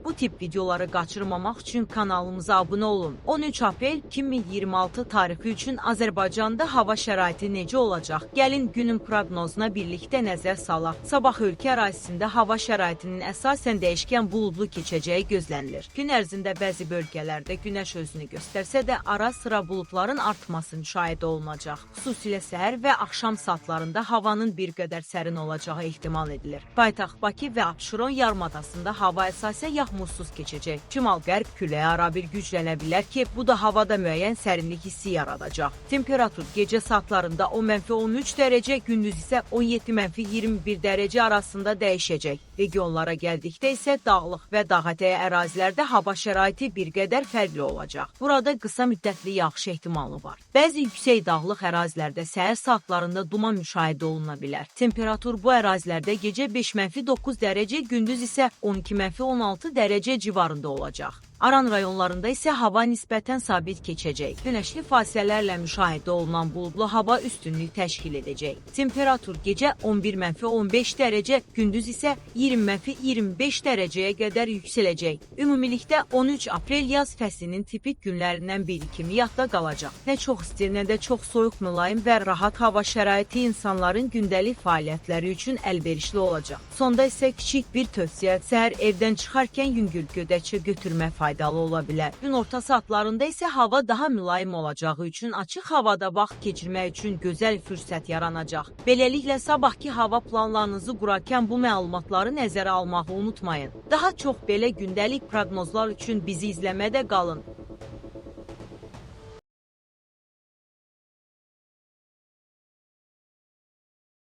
Bu tip videoları qaçırmamaq üçün kanalımıza abunə olun. 13 aprel 2026 tarixi üçün Azərbaycanda hava şəraiti necə olacaq? Gəlin günün proqnozuna birlikdə nəzər salaq. Sabah ölkə ərazisində hava şəraitinin əsasən dəyişkən buludlu keçəcəyi gözlənilir. Gün ərzində bəzi bölgələrdə günəş özünü göstərsə də ara sıra buludların artması müşahidə olunacaq. Xüsusilə səhər və axşam saatlarında havanın bir qədər sərin olacağı ehtimal edilir. Paytaxt Bakı və Abşeron yarımadasında hava əsasən yağmursuz keçəcək. Şimal-qərb küləyi arabir güclənə bilər ki, bu da havada müəyyən sərinlik hissi yaradacaq. Temperatur gecə saatlarında -13 dərəcə, gündüz isə 17-21 dərəcə arasında dəyişəcək. Regionlara gəldikdə isə dağlıq və dağətəyi ərazilərdə hava şəraiti bir qədər fərqli olacaq. Burada qısa müddətli yağış ehtimalı var. Bəzi yüksək dağlıq ərazilərdə səhər saatlarında duman müşahidə oluna bilər. Temperatur bu ərazilərdə gecə 5-9 dərəcə, gündüz isə 12-16 dərəcə civarında olacaq. Aran rayonlarında isə hava nisbətən sabit keçəcək. Günəşli fasilələrlə müşahidə olunan buludlu hava üstünlük təşkil edəcək. Temperatur gecə 11-15 dərəcə, gündüz isə 20-25 dərəcəyə qədər yüksələcək. Ümumilikdə 13 aprel yaz fəslinin tipik günlərindən biri kimi yadda qalacaq. Nə çox isti, nə də çox soyuq, mülayim və rahat hava şəraiti insanların gündəlik fəaliyyətləri üçün əlverişli olacaq. Sonda isə kiçik bir tövsiyə: səhər evdən çıxarkən yüngül gödəkçə götürmə faydalı ola bilər. Gün orta saatlarında isə hava daha mülayim olacağı üçün açıq havada vaxt keçirmək üçün gözəl fürsət yaranacaq. Beləliklə, sabahki hava planlarınızı qurarkən bu məlumatları nəzərə almağı unutmayın. Daha çox belə gündəlik proqnozlar üçün bizi izləmədə qalın.